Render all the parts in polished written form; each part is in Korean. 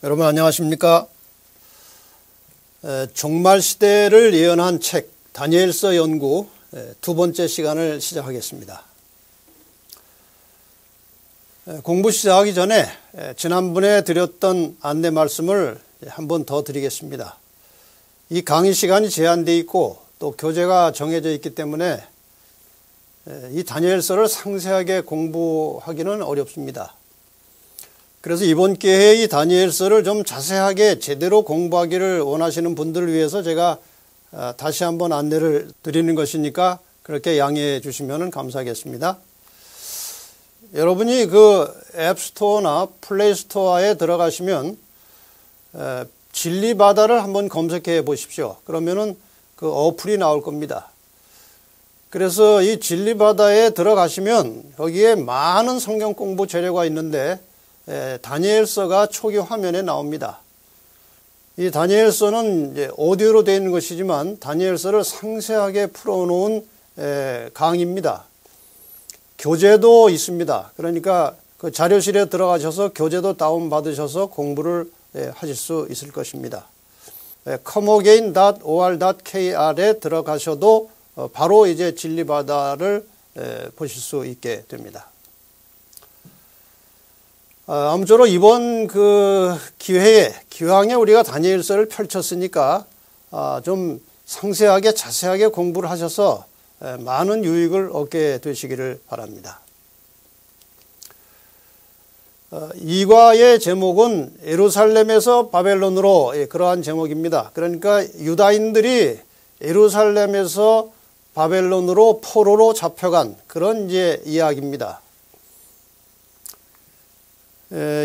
여러분 안녕하십니까? 종말 시대를 예언한 책 다니엘서 연구 두 번째 시간을 시작하겠습니다. 공부 시작하기 전에 지난번에 드렸던 안내 말씀을 한 번 더 드리겠습니다. 이 강의 시간이 제한되어 있고 또 교재가 정해져 있기 때문에 이 다니엘서를 상세하게 공부하기는 어렵습니다. 그래서 이번 기회에 이 다니엘서를 좀 자세하게 제대로 공부하기를 원하시는 분들을 위해서 제가 다시 한번 안내를 드리는 것이니까 그렇게 양해해 주시면 감사하겠습니다. 여러분이 그 앱스토어나 플레이스토어에 들어가시면 진리바다를 한번 검색해 보십시오. 그러면은 그 어플이 나올 겁니다. 그래서 이 진리바다에 들어가시면 거기에 많은 성경 공부 재료가 있는데 다니엘서가 초기 화면에 나옵니다. 이 다니엘서는 이제 오디오로 되어 있는 것이지만 다니엘서를 상세하게 풀어놓은 강의입니다. 교재도 있습니다. 그러니까 그 자료실에 들어가셔서 교재도 다운받으셔서 공부를 하실 수 있을 것입니다. comeagain.or.kr에 들어가셔도 바로 이제 진리바다를 보실 수 있게 됩니다. 아무쪼록 이번 그 기왕에 우리가 다니엘서를 펼쳤으니까 좀 상세하게 자세하게 공부를 하셔서 많은 유익을 얻게 되시기를 바랍니다. 이과의 제목은 예루살렘에서 바벨론으로 그러한 제목입니다. 그러니까 유다인들이 예루살렘에서 바벨론으로 포로로 잡혀간 그런 이제 이야기입니다.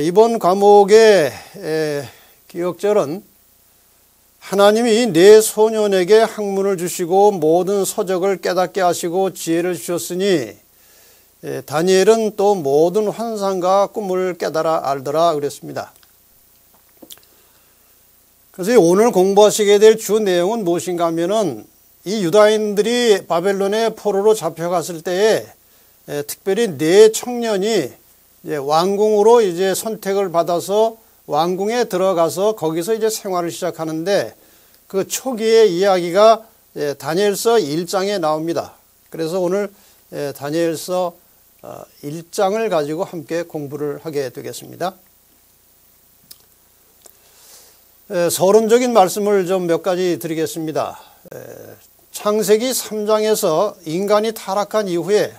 이번 과목의 기억절은 하나님이 네 소년에게 학문을 주시고 모든 서적을 깨닫게 하시고 지혜를 주셨으니 다니엘은 또 모든 환상과 꿈을 깨달아 알더라 그랬습니다. 그래서 오늘 공부하시게 될 주 내용은 무엇인가 하면은 이 유다인들이 바벨론의 포로로 잡혀갔을 때에 특별히 네 청년이 이제 왕궁으로 이제 선택을 받아서 왕궁에 들어가서 거기서 이제 생활을 시작하는데 그 초기의 이야기가 다니엘서 1장에 나옵니다. 그래서 오늘 다니엘서 1장을 가지고 함께 공부를 하게 되겠습니다. 서론적인 말씀을 좀 몇 가지 드리겠습니다. 창세기 3장에서 인간이 타락한 이후에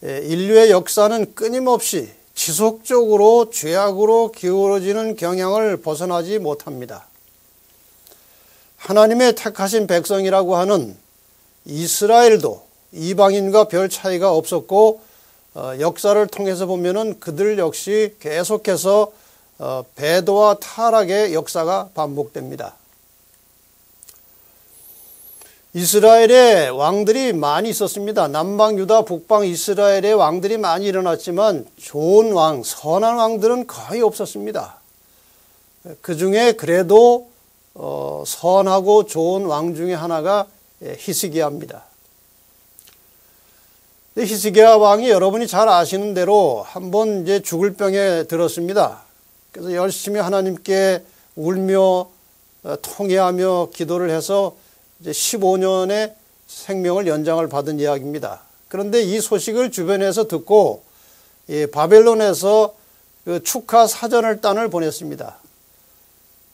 인류의 역사는 끊임없이 지속적으로 죄악으로 기울어지는 경향을 벗어나지 못합니다. 하나님의 택하신 백성이라고 하는 이스라엘도 이방인과 별 차이가 없었고 역사를 통해서 보면은 그들 역시 계속해서 배도와 타락의 역사가 반복됩니다. 이스라엘에 왕들이 많이 있었습니다. 남방 유다, 북방 이스라엘에 왕들이 많이 일어났지만 좋은 왕, 선한 왕들은 거의 없었습니다. 그 중에 그래도 선하고 좋은 왕 중에 하나가 히스기야입니다. 히스기야 왕이 여러분이 잘 아시는 대로 한번 이제 죽을 병에 들었습니다. 그래서 열심히 하나님께 울며 통회하며 기도를 해서 이제 15년의 생명을 연장을 받은 이야기입니다. 그런데 이 소식을 주변에서 듣고 바벨론에서 그 축하 사절단을 보냈습니다.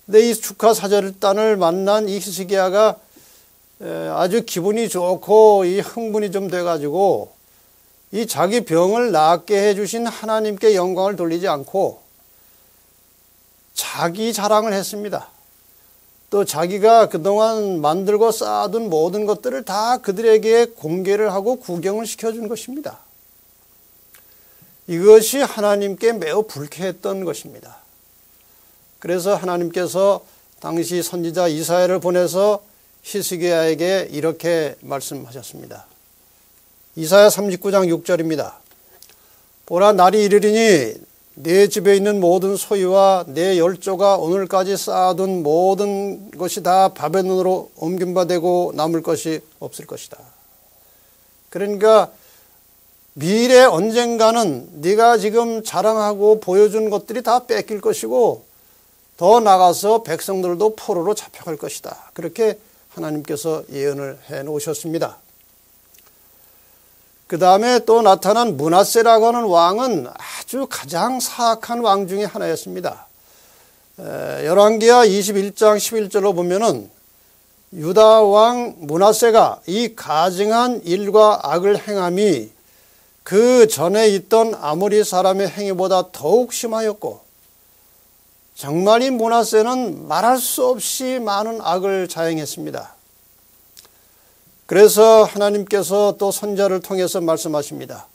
근데 이 축하 사절단을 만난 이 히스기야가 아주 기분이 좋고 이 흥분이 좀 돼가지고 이 자기 병을 낫게 해주신 하나님께 영광을 돌리지 않고 자기 자랑을 했습니다. 또 자기가 그동안 만들고 쌓아둔 모든 것들을 다 그들에게 공개를 하고 구경을 시켜준 것입니다. 이것이 하나님께 매우 불쾌했던 것입니다. 그래서 하나님께서 당시 선지자 이사야를 보내서 히스기야에게 이렇게 말씀하셨습니다. 이사야 39장 6절입니다. 보라, 날이 이르리니 내 집에 있는 모든 소유와 내 열조가 오늘까지 쌓아둔 모든 것이 다 바벨론으로 옮김바되고 남을 것이 없을 것이다. 그러니까 미래 언젠가는 네가 지금 자랑하고 보여준 것들이 다 뺏길 것이고 더 나가서 백성들도 포로로 잡혀갈 것이다. 그렇게 하나님께서 예언을 해 놓으셨습니다. 그 다음에 또 나타난 므낫세라고 하는 왕은 아주 가장 사악한 왕 중에 하나였습니다. 열왕기하 21장 11절로 보면은 유다 왕 므낫세가 이 가증한 일과 악을 행함이 그 전에 있던 아모리 사람의 행위보다 더욱 심하였고, 정말 이 므낫세는 말할 수 없이 많은 악을 자행했습니다. 그래서 하나님께서 또 선지자를 통해서 말씀하십니다.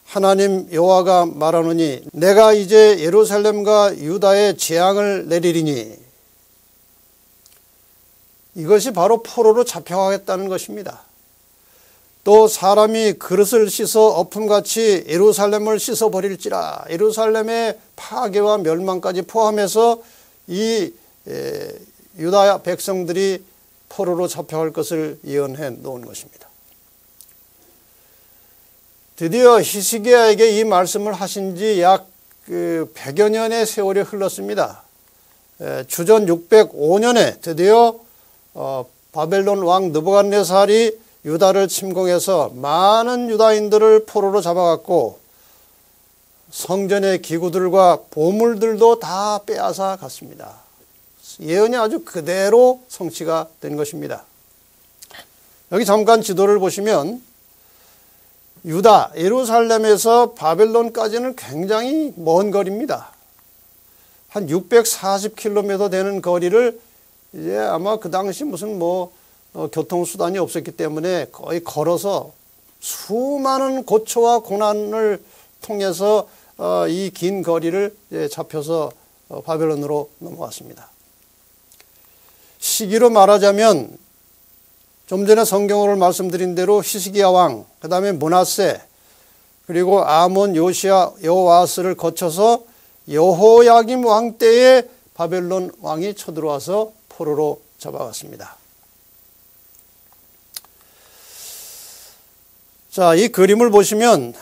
하나님 여호와가 말하노니 내가 이제 예루살렘과 유다에 재앙을 내리리니, 이것이 바로 포로로 잡혀가겠다는 것입니다. 또 사람이 그릇을 씻어 엎음같이 예루살렘을 씻어버릴지라, 예루살렘의 파괴와 멸망까지 포함해서 이 유다 백성들이 포로로 잡혀갈 것을 예언해 놓은 것입니다. 드디어 히스기야에게 이 말씀을 하신 지 약 100여 년의 세월이 흘렀습니다. 주전 605년에 드디어 바벨론 왕 느부갓네살이 유다를 침공해서 많은 유다인들을 포로로 잡아갔고, 성전의 기구들과 보물들도 다 빼앗아 갔습니다. 예언이 아주 그대로 성취가 된 것입니다. 여기 잠깐 지도를 보시면 유다, 예루살렘에서 바벨론까지는 굉장히 먼 거리입니다. 한 640km 되는 거리를 이제 아마 그 당시 무슨 교통수단이 없었기 때문에 거의 걸어서 수많은 고초와 고난을 통해서 이 긴 거리를 잡혀서 바벨론으로 넘어왔습니다. 시기로 말하자면 좀 전에 성경으로 말씀드린 대로 히스기야 왕, 그 다음에 므낫세, 그리고 아몬, 요시야, 여호아스를 거쳐서 여호야김 왕 때에 바벨론 왕이 쳐들어와서 포로로 잡아갔습니다. 자, 이 그림을 보시면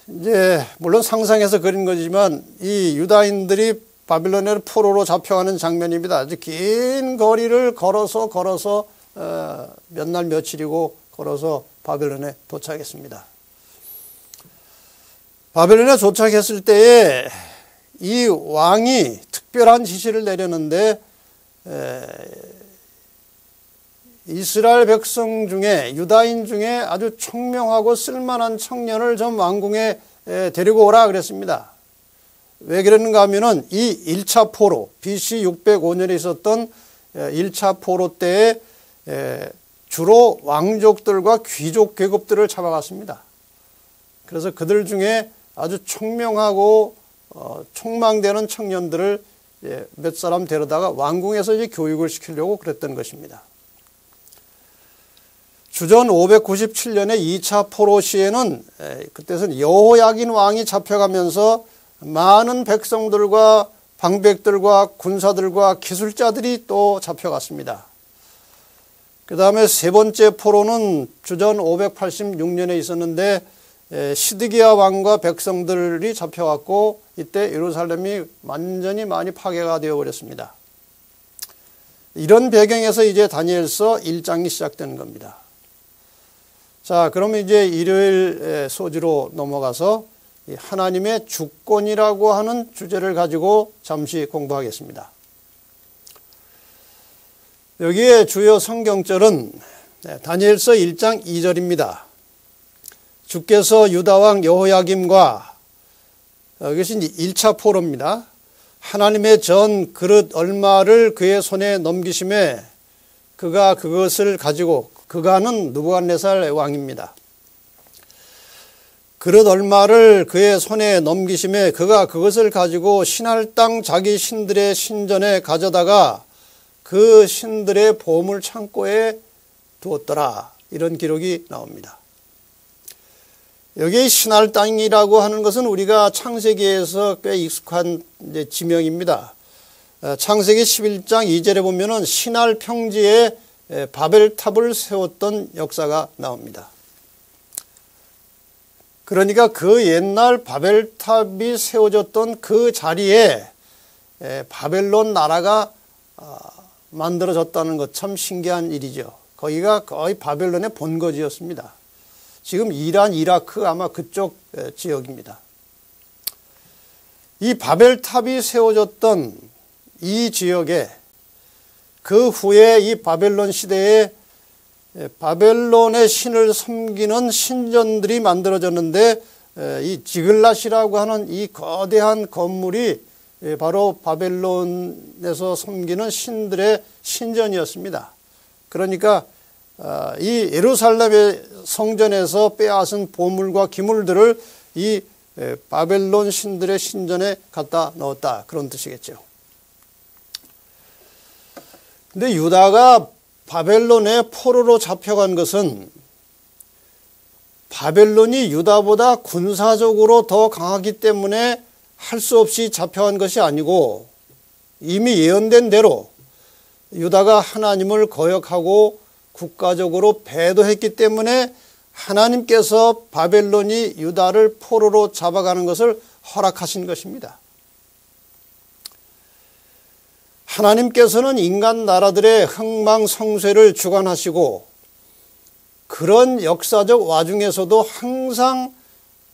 이제 물론 상상해서 그린 거지만 이 유다인들이 바벨론에 포로로 잡혀가는 장면입니다. 아주 긴 거리를 걸어서 몇 날 며칠이고 걸어서 바벨론에 도착했습니다. 바벨론에 도착했을 때에 이 왕이 특별한 지시를 내렸는데, 이스라엘 백성 중에, 유다인 중에 아주 총명하고 쓸만한 청년을 좀 왕궁에 데리고 오라 그랬습니다. 왜 그랬는가 하면은 이 1차 포로, BC 605년에 있었던 1차 포로 때에 주로 왕족들과 귀족 계급들을 잡아갔습니다. 그래서 그들 중에 아주 총명하고 총망되는 청년들을 몇 사람 데려다가 왕궁에서 이제 교육을 시키려고 그랬던 것입니다. 주전 597년에 2차 포로 시에는 그때는 여호야긴 왕이 잡혀가면서 많은 백성들과 방백들과 군사들과 기술자들이 또 잡혀갔습니다. 그 다음에 세 번째 포로는 주전 586년에 있었는데 시드기야 왕과 백성들이 잡혀갔고, 이때 예루살렘이 완전히 많이 파괴가 되어버렸습니다. 이런 배경에서 이제 다니엘서 1장이 시작되는 겁니다. 자, 그러면 이제 일요일 소지로 넘어가서 하나님의 주권이라고 하는 주제를 가지고 잠시 공부하겠습니다. 여기에 주요 성경절은 다니엘서 1장 2절입니다. 주께서 유다왕 여호야김과, 이것이 1차 포로입니다. 하나님의 전 그릇 얼마를 그의 손에 넘기심에 그가 그것을 가지고, 그가는 느부갓네살 왕입니다. 그릇 얼마를 그의 손에 넘기심에 그가 그것을 가지고 신할 땅 자기 신들의 신전에 가져다가 그 신들의 보물 창고에 두었더라. 이런 기록이 나옵니다. 여기 신할 땅이라고 하는 것은 우리가 창세기에서 꽤 익숙한 지명입니다. 창세기 11장 2절에 보면은 신할 평지에 바벨탑을 세웠던 역사가 나옵니다. 그러니까 그 옛날 바벨탑이 세워졌던 그 자리에 바벨론 나라가 만들어졌다는 것 참 신기한 일이죠. 거기가 거의 바벨론의 본거지였습니다. 지금 이란, 이라크 아마 그쪽 지역입니다. 이 바벨탑이 세워졌던 이 지역에 그 후에 이 바벨론 시대에 바벨론의 신을 섬기는 신전들이 만들어졌는데 이 지글랏이라고 하는 이 거대한 건물이 바로 바벨론에서 섬기는 신들의 신전이었습니다. 그러니까 이 예루살렘의 성전에서 빼앗은 보물과 기물들을 이 바벨론 신들의 신전에 갖다 넣었다, 그런 뜻이겠죠. 근데 유다가 바벨론의 포로로 잡혀간 것은 바벨론이 유다보다 군사적으로 더 강하기 때문에 할 수 없이 잡혀간 것이 아니고 이미 예언된 대로 유다가 하나님을 거역하고 국가적으로 배도했기 때문에 하나님께서 바벨론이 유다를 포로로 잡아가는 것을 허락하신 것입니다. 하나님께서는 인간 나라들의 흥망성쇠를 주관하시고 그런 역사적 와중에서도 항상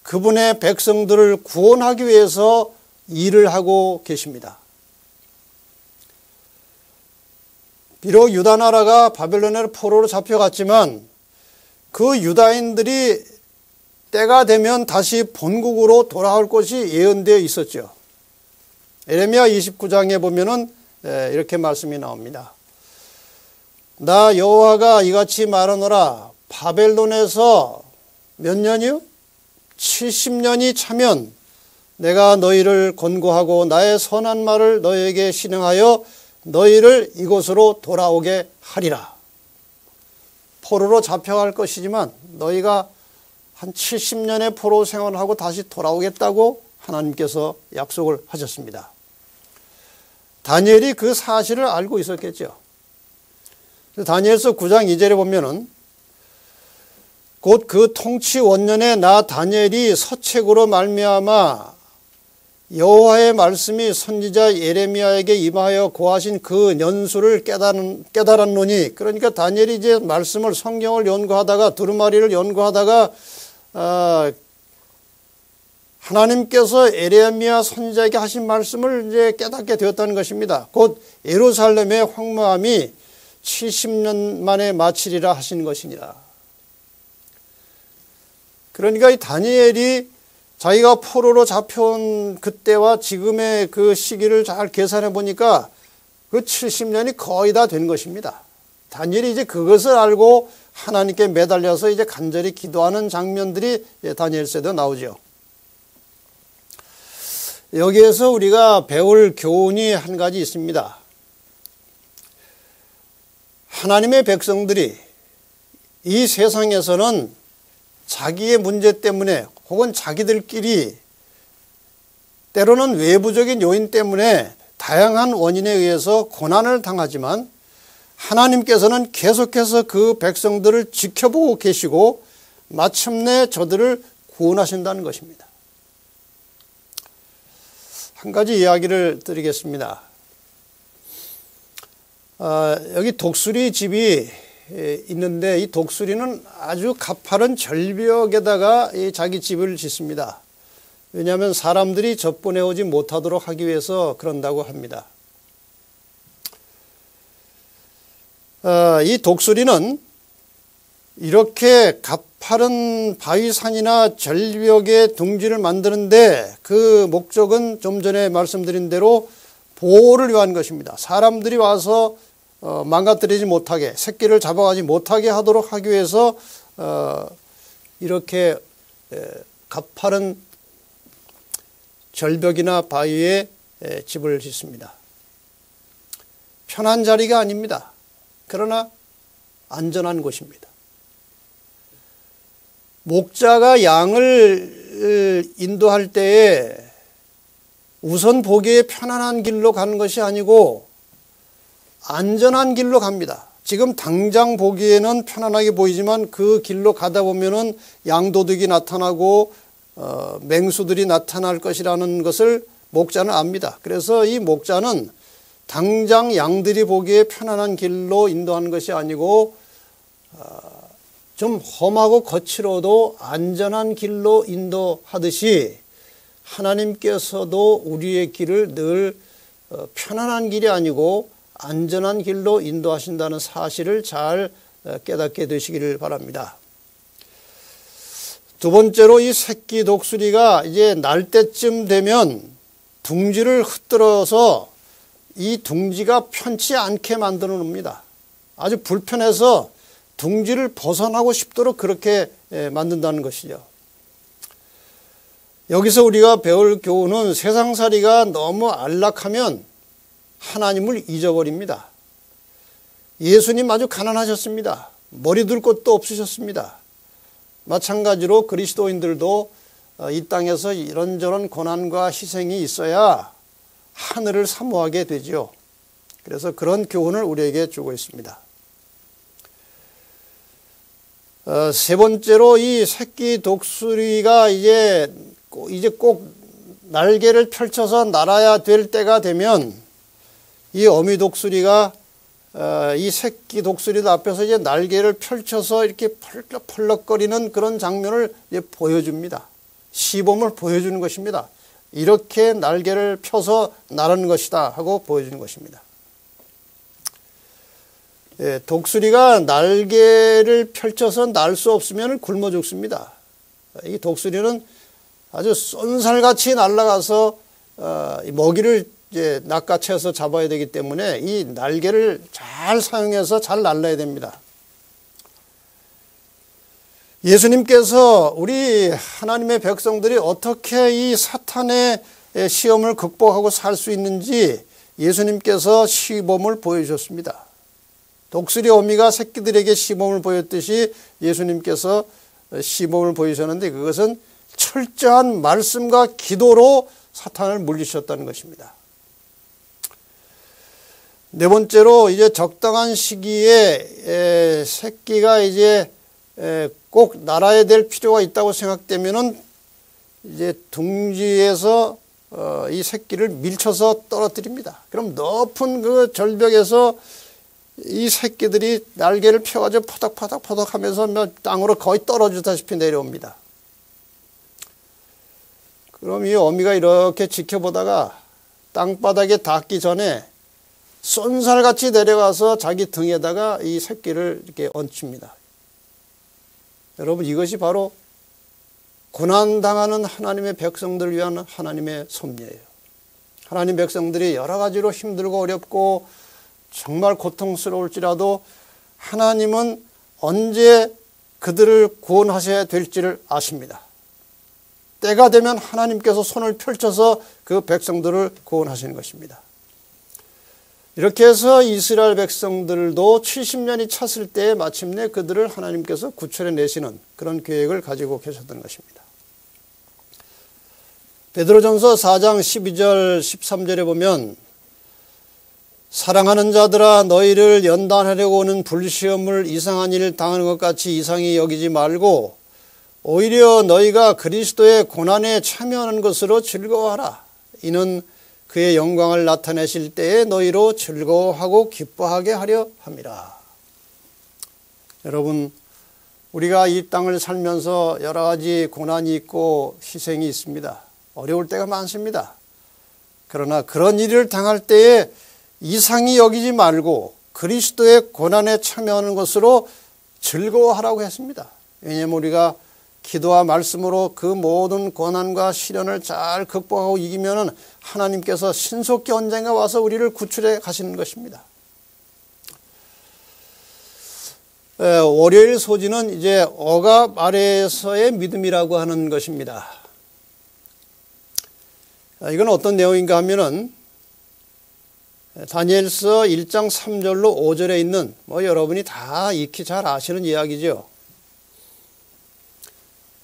그분의 백성들을 구원하기 위해서 일을 하고 계십니다. 비록 유다 나라가 바벨론의 포로로 잡혀갔지만 그 유다인들이 때가 되면 다시 본국으로 돌아올 것이 예언되어 있었죠. 에레미야 29장에 보면은 이렇게 말씀이 나옵니다. 나 여호와가 이같이 말하노라. 바벨론에서 몇 년이요? 70년이 차면 내가 너희를 권고하고 나의 선한 말을 너희에게 실행하여 너희를 이곳으로 돌아오게 하리라. 포로로 잡혀갈 것이지만 너희가 한 70년의 포로 생활을 하고 다시 돌아오겠다고 하나님께서 약속을 하셨습니다. 다니엘이 그 사실을 알고 있었겠죠. 다니엘서 9장 2절에 보면은 곧 그 통치 원년에 나 다니엘이 서책으로 말미암아 여호와의 말씀이 선지자 예레미야에게 임하여 고하신 그 연수를 깨달았노니, 그러니까 다니엘이 이제 말씀을, 성경을 연구하다가, 두루마리를 연구하다가 하나님께서 예레미야 선지자에게 하신 말씀을 이제 깨닫게 되었다는 것입니다. 곧 예루살렘의 황무함이 70년 만에 마치리라 하신 것이니라. 그러니까 이 다니엘이 자기가 포로로 잡혀온 그때와 지금의 그 시기를 잘 계산해 보니까 그 70년이 거의 다 된 것입니다. 다니엘이 이제 그것을 알고 하나님께 매달려서 이제 간절히 기도하는 장면들이 다니엘서에도 나오죠. 여기에서 우리가 배울 교훈이 한 가지 있습니다. 하나님의 백성들이 이 세상에서는 자기의 문제 때문에 혹은 자기들끼리 때로는 외부적인 요인 때문에 다양한 원인에 의해서 고난을 당하지만 하나님께서는 계속해서 그 백성들을 지켜보고 계시고 마침내 저들을 구원하신다는 것입니다. 한 가지 이야기를 드리겠습니다. 여기 독수리 집이 있는데 이 독수리는 아주 가파른 절벽에다가 자기 집을 짓습니다. 왜냐하면 사람들이 접근해오지 못하도록 하기 위해서 그런다고 합니다. 이 독수리는 이렇게 가파른 바위산이나 절벽에 둥지를 만드는데 그 목적은 좀 전에 말씀드린 대로 보호를 위한 것입니다. 사람들이 와서 망가뜨리지 못하게, 새끼를 잡아가지 못하게 하도록 하기 위해서 이렇게 가파른 절벽이나 바위에 집을 짓습니다. 편한 자리가 아닙니다. 그러나 안전한 곳입니다. 목자가 양을 인도할 때에 우선 보기에 편안한 길로 가는 것이 아니고 안전한 길로 갑니다. 지금 당장 보기에는 편안하게 보이지만 그 길로 가다 보면은 양도둑이 나타나고 맹수들이 나타날 것이라는 것을 목자는 압니다. 그래서 이 목자는 당장 양들이 보기에 편안한 길로 인도하는 것이 아니고 좀 험하고 거칠어도 안전한 길로 인도하듯이 하나님께서도 우리의 길을 늘 편안한 길이 아니고 안전한 길로 인도하신다는 사실을 잘 깨닫게 되시기를 바랍니다. 두 번째로 이 새끼 독수리가 이제 날 때쯤 되면 둥지를 흩들어서 이 둥지가 편치 않게 만들어 놓습니다. 아주 불편해서 둥지를 벗어나고 싶도록 그렇게 만든다는 것이죠. 여기서 우리가 배울 교훈은 세상살이가 너무 안락하면 하나님을 잊어버립니다. 예수님 아주 가난하셨습니다. 머리 둘 곳도 없으셨습니다. 마찬가지로 그리스도인들도 이 땅에서 이런저런 고난과 희생이 있어야 하늘을 사모하게 되죠. 그래서 그런 교훈을 우리에게 주고 있습니다. 세 번째로 이 새끼 독수리가 이제 꼭 날개를 펼쳐서 날아야 될 때가 되면 이 어미 독수리가 이 새끼 독수리들 앞에서 이제 날개를 펼쳐서 이렇게 펄럭펄럭거리는 그런 장면을 이제 보여줍니다. 시범을 보여주는 것입니다. 이렇게 날개를 펴서 나르는 것이다 하고 보여주는 것입니다. 독수리가 날개를 펼쳐서 날 수 없으면 굶어 죽습니다. 이 독수리는 아주 쏜살같이 날아가서 먹이를 이제 낚아채서 잡아야 되기 때문에 이 날개를 잘 사용해서 잘 날라야 됩니다. 예수님께서 우리 하나님의 백성들이 어떻게 이 사탄의 시험을 극복하고 살 수 있는지 예수님께서 시범을 보여주셨습니다. 독수리 어미가 새끼들에게 시범을 보였듯이 예수님께서 시범을 보여주셨는데 그것은 철저한 말씀과 기도로 사탄을 물리셨다는 것입니다. 네 번째로 이제 적당한 시기에 새끼가 이제 꼭 날아야 될 필요가 있다고 생각되면은 이제 둥지에서 이 새끼를 밀쳐서 떨어뜨립니다. 그럼 높은 그 절벽에서 이 새끼들이 날개를 펴가지고 포덕포덕 하면서 땅으로 거의 떨어지다시피 내려옵니다. 그럼 이 어미가 이렇게 지켜보다가 땅바닥에 닿기 전에 쏜살같이 내려가서 자기 등에다가 이 새끼를 이렇게 얹힙니다. 여러분, 이것이 바로 고난당하는 하나님의 백성들을 위한 하나님의 섭리예요. 하나님 백성들이 여러 가지로 힘들고 어렵고 정말 고통스러울지라도 하나님은 언제 그들을 구원하셔야 될지를 아십니다. 때가 되면 하나님께서 손을 펼쳐서 그 백성들을 구원하시는 것입니다. 이렇게 해서 이스라엘 백성들도 70년이 찼을 때 마침내 그들을 하나님께서 구출해 내시는 그런 계획을 가지고 계셨던 것입니다. 베드로전서 4장 12절 13절에 보면 사랑하는 자들아 너희를 연단하려고 오는 불시험을 이상한 일 당하는 것 같이 이상히 여기지 말고 오히려 너희가 그리스도의 고난에 참여하는 것으로 즐거워하라. 이는 그의 영광을 나타내실 때에 너희로 즐거워하고 기뻐하게 하려 함이라. 여러분, 우리가 이 땅을 살면서 여러 가지 고난이 있고 희생이 있습니다. 어려울 때가 많습니다. 그러나 그런 일을 당할 때에 이상히 여기지 말고 그리스도의 고난에 참여하는 것으로 즐거워하라고 했습니다. 왜냐하면 우리가 기도와 말씀으로 그 모든 고난과 시련을 잘 극복하고 이기면 하나님께서 신속히 언젠가 와서 우리를 구출해 가시는 것입니다. 월요일 소지는 이제 억압 아래에서의 믿음이라고 하는 것입니다. 이건 어떤 내용인가 하면은 다니엘서 1장 3절로 5절에 있는 여러분이 다 익히 잘 아시는 이야기죠.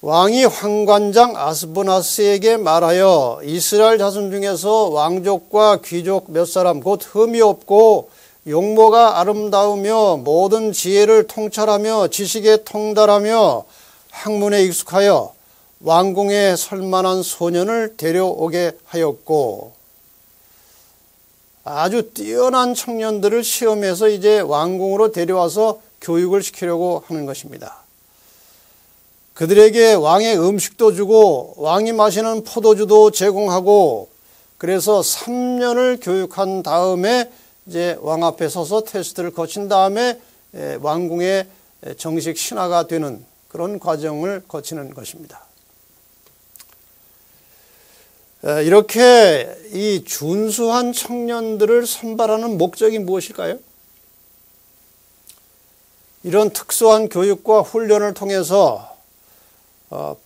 왕이 황관장 아스보나스에게 말하여 이스라엘 자손 중에서 왕족과 귀족 몇 사람 곧 흠이 없고 용모가 아름다우며 모든 지혜를 통찰하며 지식에 통달하며 학문에 익숙하여 왕궁에 설만한 소년을 데려오게 하였고, 아주 뛰어난 청년들을 시험해서 이제 왕궁으로 데려와서 교육을 시키려고 하는 것입니다. 그들에게 왕의 음식도 주고 왕이 마시는 포도주도 제공하고, 그래서 3년을 교육한 다음에 이제 왕 앞에 서서 테스트를 거친 다음에 왕궁의 정식 신하가 되는 그런 과정을 거치는 것입니다. 이렇게 이 준수한 청년들을 선발하는 목적이 무엇일까요? 이런 특수한 교육과 훈련을 통해서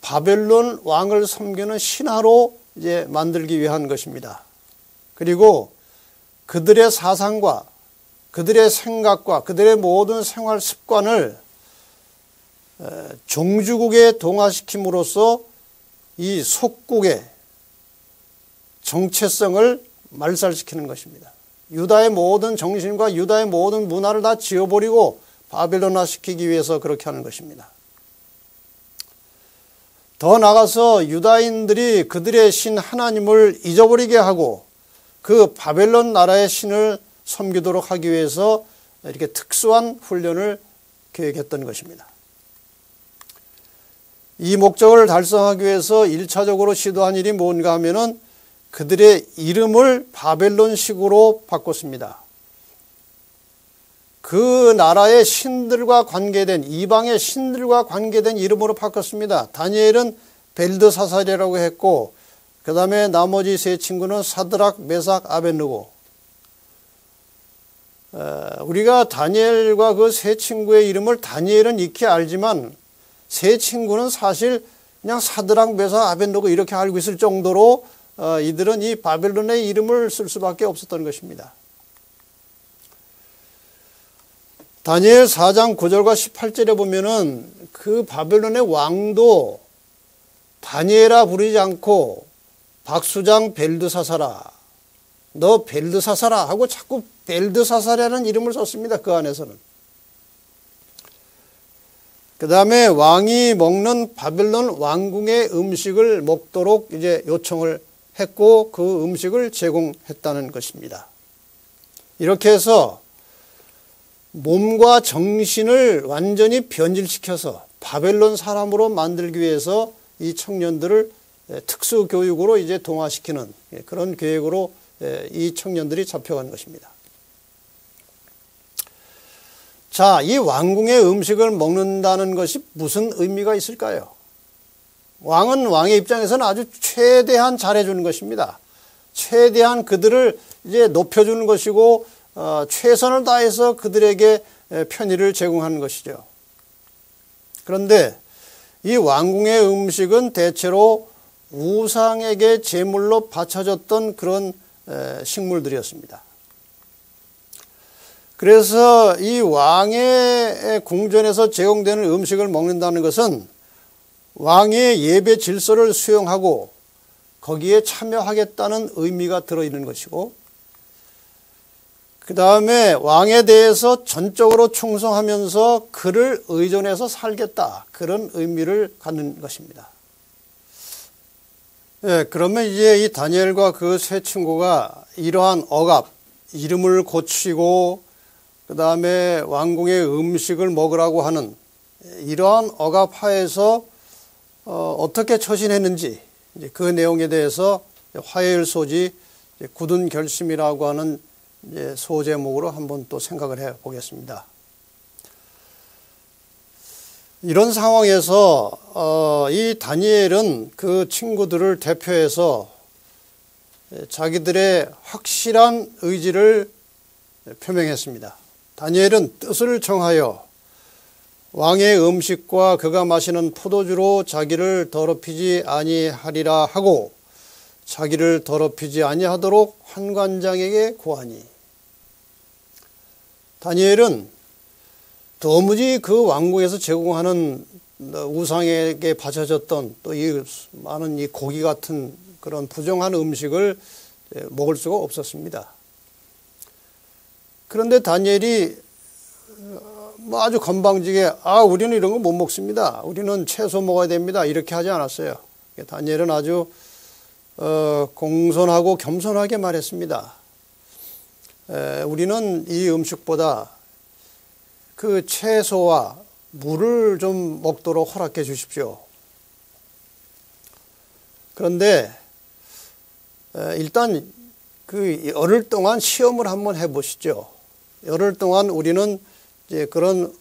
바벨론 왕을 섬기는 신하로 이제 만들기 위한 것입니다. 그리고 그들의 사상과 그들의 생각과 그들의 모든 생활 습관을 종주국에 동화시킴으로써 이 속국의 정체성을 말살시키는 것입니다. 유다의 모든 정신과 유다의 모든 문화를 다 지워버리고 바벨론화시키기 위해서 그렇게 하는 것입니다. 더 나아가서 유다인들이 그들의 신 하나님을 잊어버리게 하고 그 바벨론 나라의 신을 섬기도록 하기 위해서 이렇게 특수한 훈련을 계획했던 것입니다. 이 목적을 달성하기 위해서 1차적으로 시도한 일이 뭔가 하면은 그들의 이름을 바벨론식으로 바꿨습니다. 그 나라의 신들과 관계된, 이방의 신들과 관계된 이름으로 바꿨습니다. 다니엘은 벨드사살이라고 했고, 그 다음에 나머지 세 친구는 사드락, 메삭, 아벳느고. 우리가 다니엘과 그 세 친구의 이름을 다니엘은 익히 알지만 세 친구는 사실 그냥 사드락, 메삭, 아벳느고 이렇게 알고 있을 정도로 이들은 이 바벨론의 이름을 쓸 수밖에 없었던 것입니다. 다니엘 4장 9절과 18절에 보면은 그 바벨론의 왕도 다니엘아 부르지 않고 박수장 벨드사사라, 너 벨드사사라 하고 자꾸 벨드사사라는 이름을 썼습니다. 그 안에서는. 그 다음에 왕이 먹는 바벨론 왕궁의 음식을 먹도록 이제 요청을 했고 그 음식을 제공했다는 것입니다. 이렇게 해서 몸과 정신을 완전히 변질시켜서 바벨론 사람으로 만들기 위해서 이 청년들을 특수교육으로 이제 동화시키는 그런 계획으로 이 청년들이 잡혀간 것입니다. 자, 이 왕궁의 음식을 먹는다는 것이 무슨 의미가 있을까요? 왕은 왕의 입장에서는 아주 최대한 잘해주는 것입니다. 최대한 그들을 이제 높여주는 것이고 최선을 다해서 그들에게 편의를 제공하는 것이죠. 그런데 이 왕궁의 음식은 대체로 우상에게 제물로 바쳐졌던 그런 식물들이었습니다. 그래서 이 왕의 궁전에서 제공되는 음식을 먹는다는 것은 왕의 예배 질서를 수용하고 거기에 참여하겠다는 의미가 들어있는 것이고, 그 다음에 왕에 대해서 전적으로 충성하면서 그를 의존해서 살겠다, 그런 의미를 갖는 것입니다. 그러면 이제 이 다니엘과 그 세 친구가 이러한 억압, 이름을 고치고 그 다음에 왕궁의 음식을 먹으라고 하는 이러한 억압 하에서 어떻게 처신했는지, 이제 그 내용에 대해서 화해의 소지, 굳은 결심이라고 하는 이제 소제목으로 한번 또 생각을 해 보겠습니다. 이런 상황에서 이 다니엘은 그 친구들을 대표해서 자기들의 확실한 의지를 표명했습니다. 다니엘은 뜻을 정하여 왕의 음식과 그가 마시는 포도주로 자기를 더럽히지 아니하리라 하고 자기를 더럽히지 아니하도록 환관장에게 고하니. 다니엘은 도무지 그 왕궁에서 제공하는 우상에게 바쳐졌던 또 이 많은 이 고기 같은 그런 부정한 음식을 먹을 수가 없었습니다. 그런데 다니엘이 뭐 아주 건방지게 우리는 이런 거 못 먹습니다. 우리는 채소 먹어야 됩니다. 이렇게 하지 않았어요. 다니엘은 아주 공손하고 겸손하게 말했습니다. 우리는 이 음식보다 그 채소와 물을 좀 먹도록 허락해 주십시오. 그런데 일단 그 열흘 동안 시험을 한번 해보시죠. 열흘 동안 우리는 이제 그런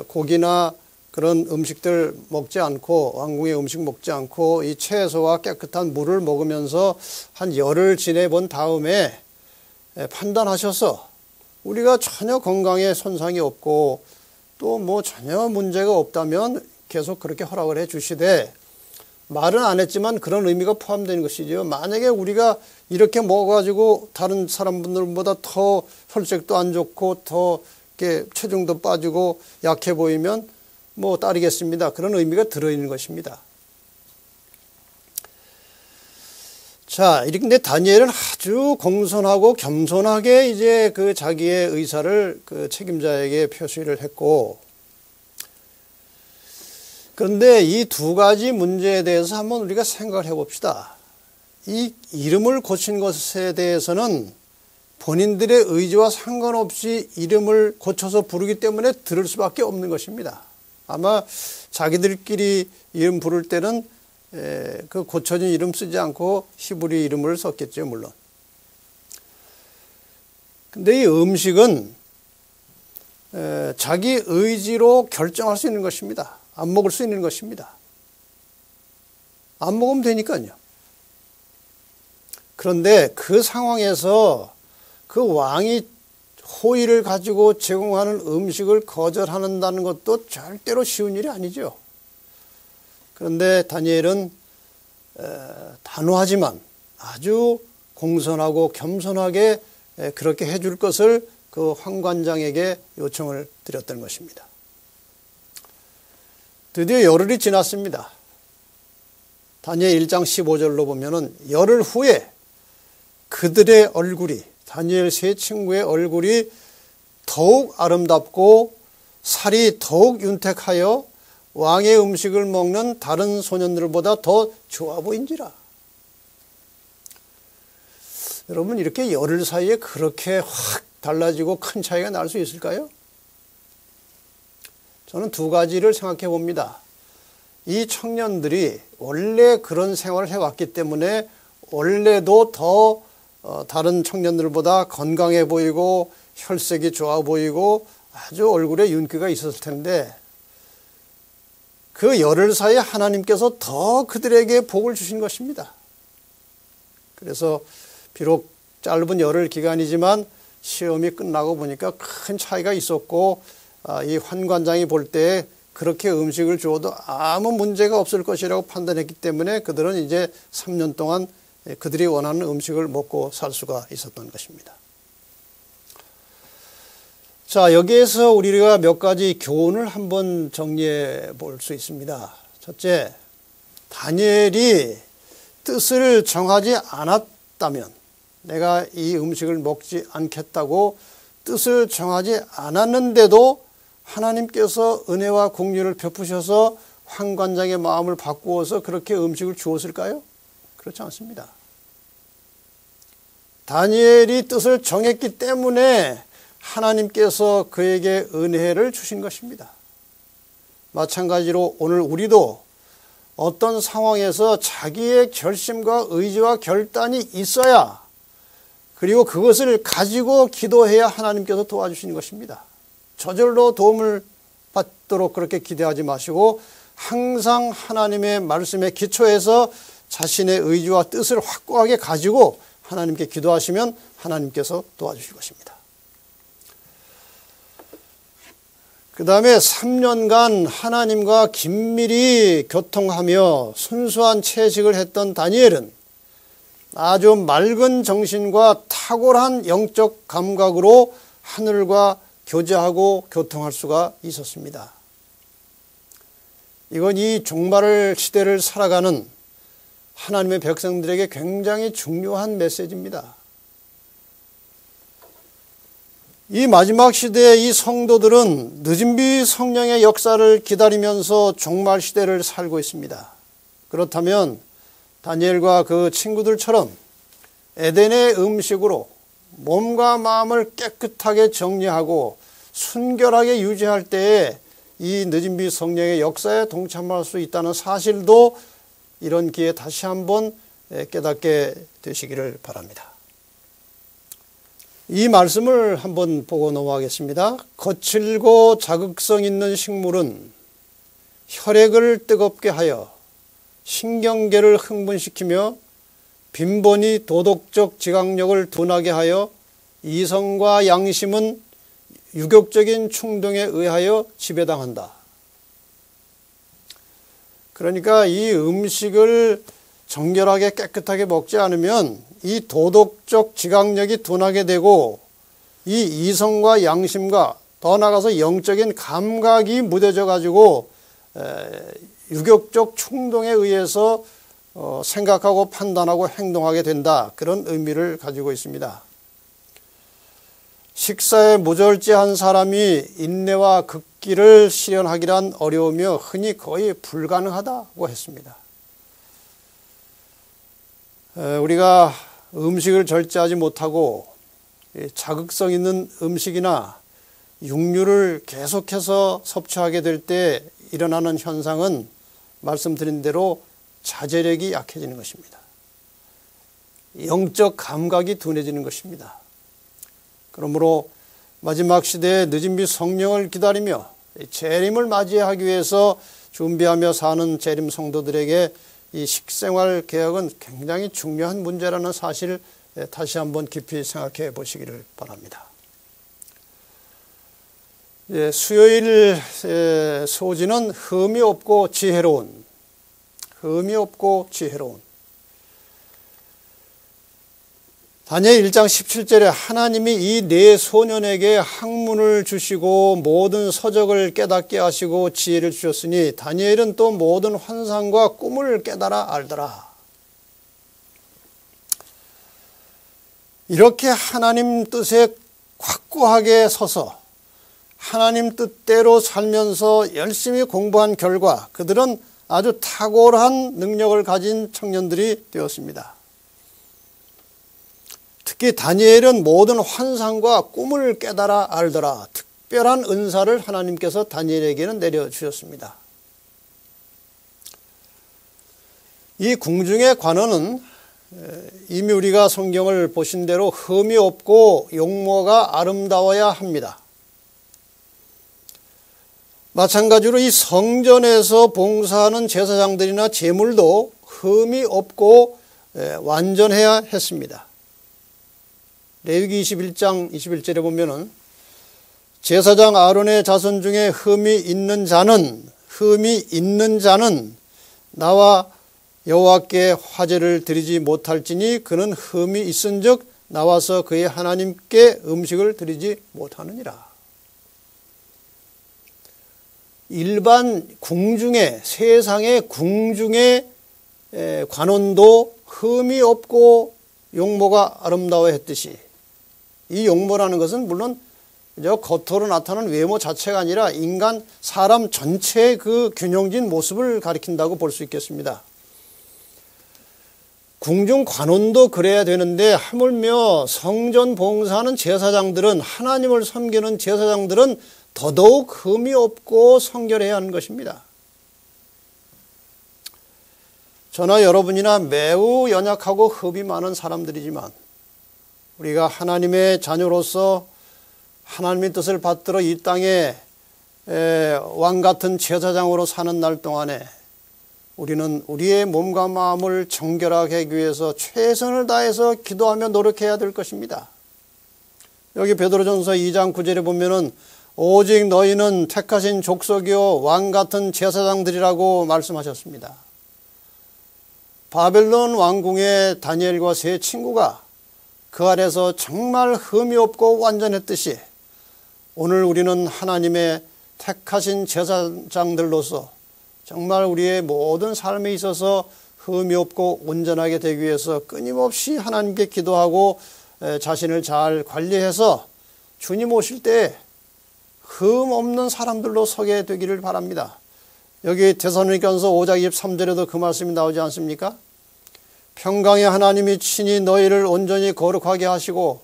고기나 그런 음식들 먹지 않고 왕궁의 음식 먹지 않고 이 채소와 깨끗한 물을 먹으면서 한 열흘 지내본 다음에 판단하셔서 우리가 전혀 건강에 손상이 없고 또 뭐 전혀 문제가 없다면 계속 그렇게 허락을 해 주시되, 말은 안 했지만 그런 의미가 포함되는 것이죠. 만약에 우리가 이렇게 먹어가지고 다른 사람들보다 더 혈색도 안 좋고 더 이렇게 체중도 빠지고 약해 보이면 뭐 따르겠습니다. 그런 의미가 들어있는 것입니다. 자, 근데 다니엘은 아주 공손하고 겸손하게 이제 그 자기의 의사를 그 책임자에게 표시를 했고, 그런데 이 두 가지 문제에 대해서 한번 우리가 생각을 해봅시다. 이 이름을 고친 것에 대해서는 본인들의 의지와 상관없이 이름을 고쳐서 부르기 때문에 들을 수밖에 없는 것입니다. 아마 자기들끼리 이름 부를 때는 그 고쳐진 이름 쓰지 않고 히브리 이름을 썼겠죠, 물론. 근데 이 음식은 자기 의지로 결정할 수 있는 것입니다. 안 먹을 수 있는 것입니다. 안 먹으면 되니까요. 그런데 그 상황에서 그 왕이 호의를 가지고 제공하는 음식을 거절한다는 것도 절대로 쉬운 일이 아니죠. 그런데 다니엘은 단호하지만 아주 공손하고 겸손하게 그렇게 해줄 것을 그 황관장에게 요청을 드렸던 것입니다. 드디어 열흘이 지났습니다. 다니엘 1장 15절로 보면은 열흘 후에 그들의 얼굴이, 다니엘 세 친구의 얼굴이 더욱 아름답고 살이 더욱 윤택하여 왕의 음식을 먹는 다른 소년들보다 더 좋아 보인지라. 여러분, 이렇게 열흘 사이에 그렇게 확 달라지고 큰 차이가 날 수 있을까요? 저는 두 가지를 생각해 봅니다. 이 청년들이 원래 그런 생활을 해왔기 때문에 원래도 더 다른 청년들보다 건강해 보이고 혈색이 좋아 보이고 아주 얼굴에 윤기가 있었을 텐데, 그 열흘 사이에 하나님께서 더 그들에게 복을 주신 것입니다. 그래서 비록 짧은 열흘 기간이지만 시험이 끝나고 보니까 큰 차이가 있었고, 이 환관장이 볼 때 그렇게 음식을 주어도 아무 문제가 없을 것이라고 판단했기 때문에 그들은 이제 3년 동안 그들이 원하는 음식을 먹고 살 수가 있었던 것입니다. 자, 여기에서 우리가 몇 가지 교훈을 한번 정리해 볼 수 있습니다. 첫째, 다니엘이 뜻을 정하지 않았다면, 내가 이 음식을 먹지 않겠다고 뜻을 정하지 않았는데도 하나님께서 은혜와 공유를 베푸셔서 황관장의 마음을 바꾸어서 그렇게 음식을 주었을까요? 그렇지 않습니다. 다니엘이 뜻을 정했기 때문에 하나님께서 그에게 은혜를 주신 것입니다. 마찬가지로 오늘 우리도 어떤 상황에서 자기의 결심과 의지와 결단이 있어야, 그리고 그것을 가지고 기도해야 하나님께서 도와주시는 것입니다. 저절로 도움을 받도록 그렇게 기대하지 마시고 항상 하나님의 말씀에 기초해서 자신의 의지와 뜻을 확고하게 가지고 하나님께 기도하시면 하나님께서 도와주실 것입니다. 그 다음에 3년간 하나님과 긴밀히 교통하며 순수한 채식을 했던 다니엘은 아주 맑은 정신과 탁월한 영적 감각으로 하늘과 교제하고 교통할 수가 있었습니다. 이건 이 종말 시대를 살아가는 하나님의 백성들에게 굉장히 중요한 메시지입니다. 이 마지막 시대의 이 성도들은 늦은비 성령의 역사를 기다리면서 종말 시대를 살고 있습니다. 그렇다면 다니엘과 그 친구들처럼 에덴의 음식으로 몸과 마음을 깨끗하게 정리하고 순결하게 유지할 때에 이 늦은비 성령의 역사에 동참할 수 있다는 사실도 이런 기회에 다시 한번 깨닫게 되시기를 바랍니다. 이 말씀을 한번 보고 넘어가겠습니다. 거칠고 자극성 있는 식물은 혈액을 뜨겁게 하여 신경계를 흥분시키며 빈번히 도덕적 지각력을 둔하게 하여 이성과 양심은 유격적인 충동에 의하여 지배당한다. 그러니까 이 음식을 정결하게 깨끗하게 먹지 않으면 이 도덕적 지각력이 둔하게 되고 이 이성과 양심과 더 나아가서 영적인 감각이 무뎌져 가지고 유격적 충동에 의해서 생각하고 판단하고 행동하게 된다. 그런 의미를 가지고 있습니다. 식사에 무절제한 사람이 인내와 극기를 실현하기란 어려우며 흔히 거의 불가능하다고 했습니다. 우리가 음식을 절제하지 못하고 자극성 있는 음식이나 육류를 계속해서 섭취하게 될 때 일어나는 현상은 말씀드린 대로 자제력이 약해지는 것입니다. 영적 감각이 둔해지는 것입니다. 그러므로 마지막 시대에 늦은비 성령을 기다리며 재림을 맞이하기 위해서 준비하며 사는 재림 성도들에게 이 식생활 개혁은 굉장히 중요한 문제라는 사실을 다시 한번 깊이 생각해 보시기를 바랍니다. 수요일 소지는 흠이 없고 지혜로운, 흠이 없고 지혜로운. 다니엘 1장 17절에 하나님이 이 네 소년에게 학문을 주시고 모든 서적을 깨닫게 하시고 지혜를 주셨으니 다니엘은 또 모든 환상과 꿈을 깨달아 알더라. 이렇게 하나님 뜻에 확고하게 서서 하나님 뜻대로 살면서 열심히 공부한 결과 그들은 아주 탁월한 능력을 가진 청년들이 되었습니다. 특히 다니엘은 모든 환상과 꿈을 깨달아 알더라. 특별한 은사를 하나님께서 다니엘에게는 내려주셨습니다. 이 궁중의 관원은 이미 우리가 성경을 보신 대로 흠이 없고 용모가 아름다워야 합니다. 마찬가지로 이 성전에서 봉사하는 제사장들이나 제물도 흠이 없고 완전해야 했습니다. 레위기 21장 21절에 보면은 제사장 아론의 자손 중에 흠이 있는 자는 나와 여호와께 화제를 드리지 못할지니 그는 흠이 있은즉 나와서 그의 하나님께 음식을 드리지 못하느니라. 일반 궁중의 세상의 궁중의 관원도 흠이 없고 용모가 아름다워야 했듯이 이 용모라는 것은 물론 겉으로 나타나는 외모 자체가 아니라 인간 사람 전체의 그 균형진 모습을 가리킨다고 볼 수 있겠습니다. 궁중 관원도 그래야 되는데 하물며 성전 봉사하는 제사장들은 하나님을 섬기는 제사장들은 더더욱 흠이 없고 성결해야 하는 것입니다. 저나 여러분이나 매우 연약하고 흠이 많은 사람들이지만 우리가 하나님의 자녀로서 하나님의 뜻을 받들어 이 땅에 왕같은 제사장으로 사는 날 동안에 우리는 우리의 몸과 마음을 정결하게 하기 위해서 최선을 다해서 기도하며 노력해야 될 것입니다. 여기 베드로전서 2장 9절에 보면은 오직 너희는 택하신 족속이요 왕같은 제사장들이라고 말씀하셨습니다. 바벨론 왕궁의 다니엘과 세 친구가 그 아래서 정말 흠이 없고 완전했듯이 오늘 우리는 하나님의 택하신 제사장들로서 정말 우리의 모든 삶에 있어서 흠이 없고 온전하게 되기 위해서 끊임없이 하나님께 기도하고 자신을 잘 관리해서 주님 오실 때 흠 없는 사람들로 서게 되기를 바랍니다. 여기 데살로니가전서 5장 23절에도 그 말씀이 나오지 않습니까? 평강의 하나님이 친히 너희를 온전히 거룩하게 하시고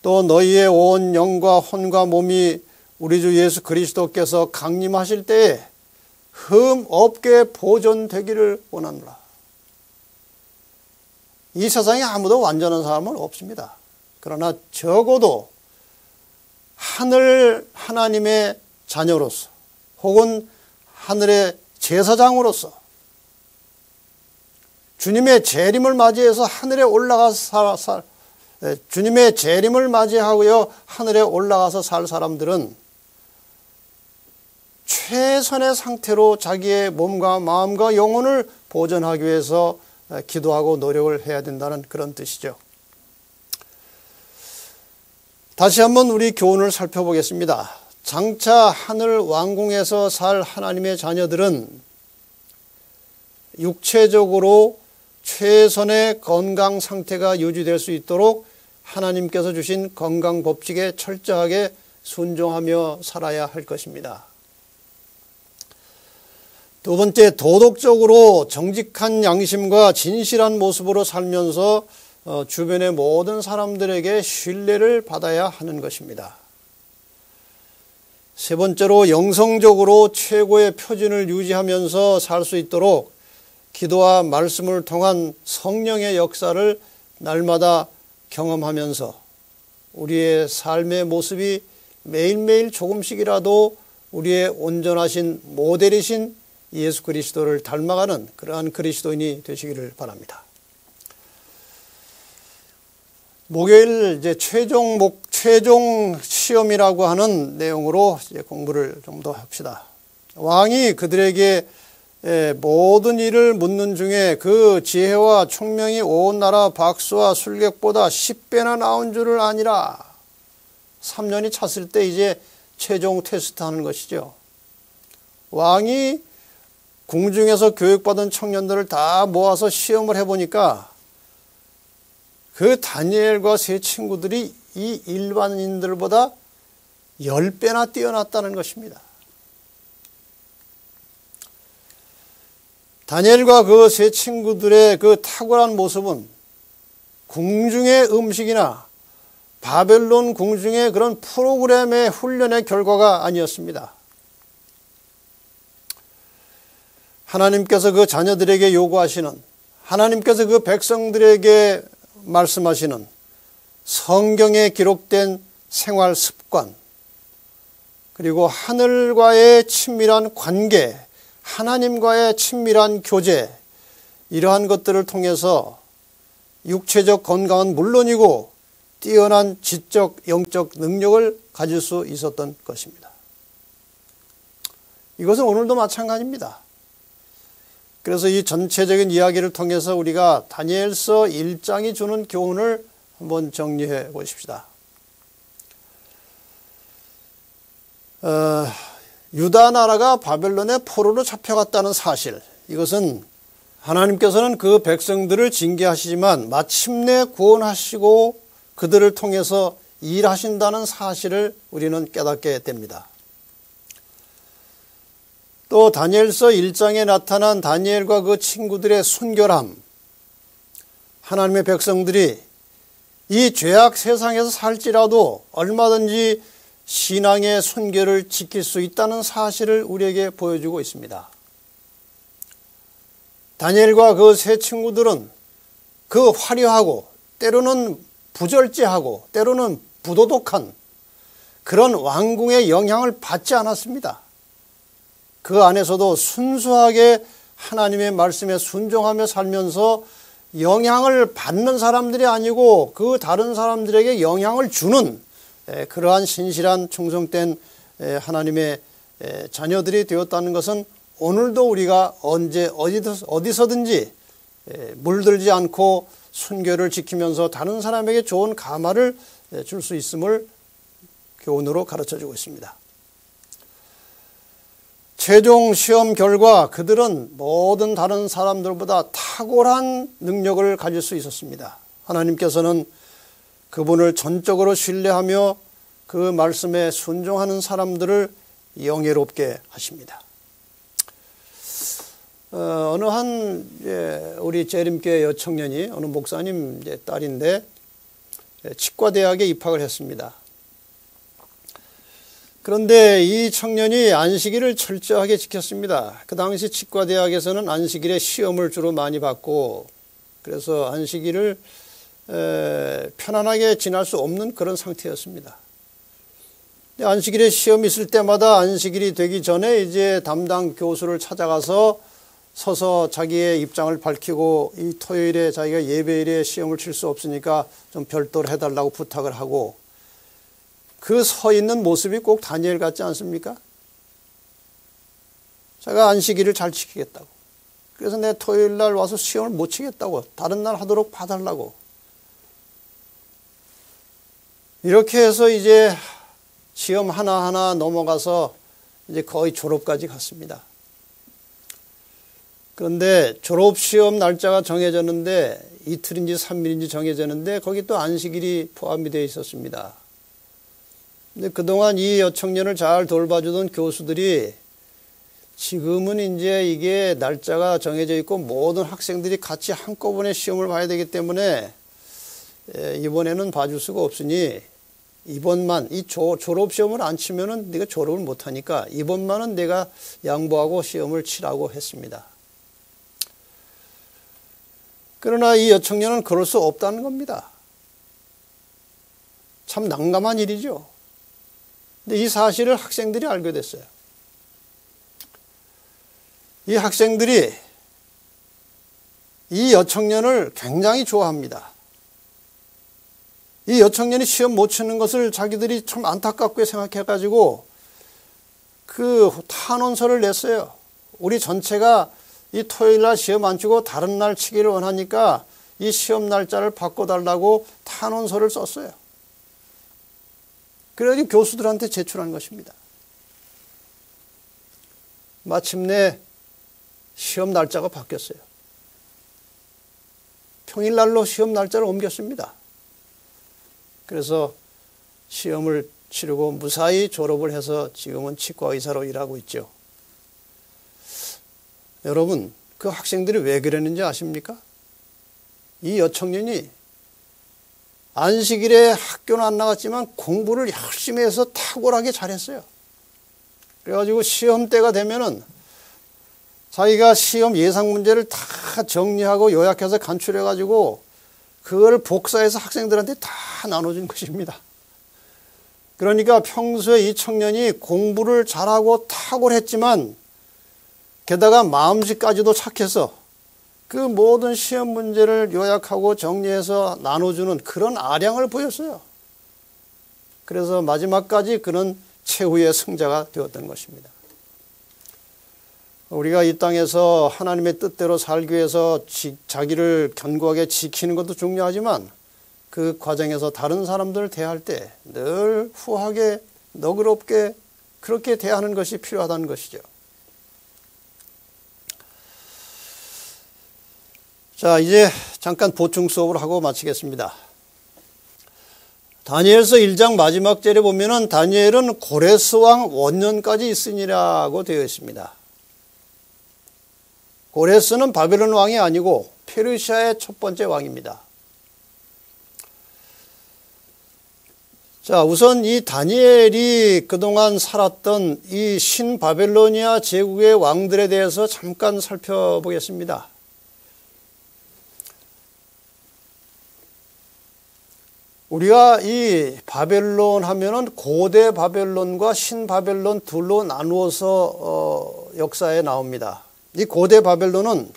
또 너희의 온 영과 혼과 몸이 우리 주 예수 그리스도께서 강림하실 때에 흠 없게 보존되기를 원하노라. 이 세상에 아무도 완전한 사람은 없습니다. 그러나 적어도 하늘 하나님의 자녀로서 혹은 하늘의 제사장으로서 주님의 재림을 맞이해서 하늘에 올라가서 주님의 재림을 맞이하고요 하늘에 올라가서 살 사람들은 최선의 상태로 자기의 몸과 마음과 영혼을 보존하기 위해서 기도하고 노력을 해야 된다는 그런 뜻이죠. 다시 한번 우리 교훈을 살펴보겠습니다. 장차 하늘 왕궁에서 살 하나님의 자녀들은 육체적으로 최선의 건강 상태가 유지될 수 있도록 하나님께서 주신 건강 법칙에 철저하게 순종하며 살아야 할 것입니다. 두 번째, 도덕적으로 정직한 양심과 진실한 모습으로 살면서 주변의 모든 사람들에게 신뢰를 받아야 하는 것입니다. 세 번째로, 영성적으로 최고의 표준을 유지하면서 살 수 있도록 기도와 말씀을 통한 성령의 역사를 날마다 경험하면서 우리의 삶의 모습이 매일매일 조금씩이라도 우리의 온전하신 모델이신 예수 그리스도를 닮아가는 그러한 그리스도인이 되시기를 바랍니다. 목요일 이제 최종 시험이라고 하는 내용으로 이제 공부를 좀 더 합시다. 왕이 그들에게 모든 일을 묻는 중에 그 지혜와 총명이 온 나라 박수와 술객보다 10배나 나온 줄을 아니라. 3년이 찼을 때 이제 최종 테스트 하는 것이죠. 왕이 궁중에서 교육받은 청년들을 다 모아서 시험을 해보니까 그 다니엘과 세 친구들이 이 일반인들보다 10배나 뛰어났다는 것입니다. 다니엘과 그 세 친구들의 그 탁월한 모습은 궁중의 음식이나 바벨론 궁중의 그런 프로그램의 훈련의 결과가 아니었습니다. 하나님께서 그 자녀들에게 요구하시는, 하나님께서 그 백성들에게 말씀하시는 성경에 기록된 생활 습관, 그리고 하늘과의 친밀한 관계, 하나님과의 친밀한 교제, 이러한 것들을 통해서 육체적 건강은 물론이고 뛰어난 지적, 영적 능력을 가질 수 있었던 것입니다. 이것은 오늘도 마찬가지입니다. 그래서 이 전체적인 이야기를 통해서 우리가 다니엘서 1장이 주는 교훈을 한번 정리해 보십시다. 유다 나라가 바벨론의 포로로 잡혀갔다는 사실, 이것은 하나님께서는 그 백성들을 징계하시지만 마침내 구원하시고 그들을 통해서 일하신다는 사실을 우리는 깨닫게 됩니다. 또 다니엘서 1장에 나타난 다니엘과 그 친구들의 순결함, 하나님의 백성들이 이 죄악 세상에서 살지라도 얼마든지 신앙의 순결을 지킬 수 있다는 사실을 우리에게 보여주고 있습니다. 다니엘과 그 세 친구들은 그 화려하고 때로는 부절제하고 때로는 부도덕한 그런 왕궁의 영향을 받지 않았습니다. 그 안에서도 순수하게 하나님의 말씀에 순종하며 살면서 영향을 받는 사람들이 아니고 그 다른 사람들에게 영향을 주는 그러한 신실한 충성된 하나님의 자녀들이 되었다는 것은 오늘도 우리가 언제 어디서든지 물들지 않고 순결을 지키면서 다른 사람에게 좋은 가마를 줄 수 있음을 교훈으로 가르쳐주고 있습니다. 최종 시험 결과 그들은 모든 다른 사람들보다 탁월한 능력을 가질 수 있었습니다. 하나님께서는 그분을 전적으로 신뢰하며 그 말씀에 순종하는 사람들을 영예롭게 하십니다. 어느 한 우리 재림교회 여청년이 어느 목사님 딸인데 치과대학에 입학을 했습니다. 그런데 이 청년이 안식일을 철저하게 지켰습니다. 그 당시 치과대학에서는 안식일에 시험을 주로 많이 받고 그래서 안식일을 편안하게 지날 수 없는 그런 상태였습니다. 안식일에 시험이 있을 때마다 안식일이 되기 전에 이제 담당 교수를 찾아가서 서서 자기의 입장을 밝히고 이 토요일에 자기가 예배일에 시험을 칠 수 없으니까 좀 별도로 해달라고 부탁을 하고 그 서 있는 모습이 꼭 다니엘 같지 않습니까? 제가 안식일을 잘 지키겠다고. 그래서 내 토요일 날 와서 시험을 못 치겠다고. 다른 날 하도록 봐달라고. 이렇게 해서 이제 시험 하나하나 넘어가서 이제 거의 졸업까지 갔습니다. 그런데 졸업시험 날짜가 정해졌는데 이틀인지 3일인지 정해졌는데 거기 또 안식일이 포함이 되어 있었습니다. 근데 그동안 이 여청년을 잘 돌봐주던 교수들이 지금은 이제 이게 날짜가 정해져 있고 모든 학생들이 같이 한꺼번에 시험을 봐야 되기 때문에 이번에는 봐줄 수가 없으니 이번만 이 졸업시험을 안 치면은 네가 졸업을 못하니까 이번만은 내가 양보하고 시험을 치라고 했습니다. 그러나 이 여청년은 그럴 수 없다는 겁니다. 참 난감한 일이죠. 근데 이 사실을 학생들이 알게 됐어요. 이 학생들이 이 여청년을 굉장히 좋아합니다. 이 여청년이 시험 못 치는 것을 자기들이 참 안타깝게 생각해가지고 그 탄원서를 냈어요. 우리 전체가 이 토요일 날 시험 안 치고 다른 날 치기를 원하니까 이 시험 날짜를 바꿔달라고 탄원서를 썼어요. 그래가지고 교수들한테 제출한 것입니다. 마침내 시험 날짜가 바뀌었어요. 평일날로 시험 날짜를 옮겼습니다. 그래서 시험을 치르고 무사히 졸업을 해서 지금은 치과 의사로 일하고 있죠. 여러분, 그 학생들이 왜 그랬는지 아십니까? 이 여청년이 안식일에 학교는 안 나갔지만 공부를 열심히 해서 탁월하게 잘했어요. 그래가지고 시험 때가 되면은 자기가 시험 예상 문제를 다 정리하고 요약해서 간추려가지고 그걸 복사해서 학생들한테 다 나눠준 것입니다. 그러니까 평소에 이 청년이 공부를 잘하고 탁월했지만 게다가 마음씨까지도 착해서 그 모든 시험 문제를 요약하고 정리해서 나눠주는 그런 아량을 보였어요. 그래서 마지막까지 그는 최후의 승자가 되었던 것입니다. 우리가 이 땅에서 하나님의 뜻대로 살기 위해서 자기를 견고하게 지키는 것도 중요하지만 그 과정에서 다른 사람들을 대할 때 늘 후하게 너그럽게 그렇게 대하는 것이 필요하다는 것이죠. 자, 이제 잠깐 보충 수업을 하고 마치겠습니다. 다니엘서 1장 마지막 절에 보면은 다니엘은 고레스 왕 원년까지 있으니라고 되어 있습니다. 고레스는 바벨론 왕이 아니고 페르시아의 첫 번째 왕입니다. 자, 우선 이 다니엘이 그동안 살았던 이 신바벨로니아 제국의 왕들에 대해서 잠깐 살펴보겠습니다. 우리가 이 바벨론 하면은 고대 바벨론과 신바벨론 둘로 나누어서 역사에 나옵니다. 이 고대 바벨론은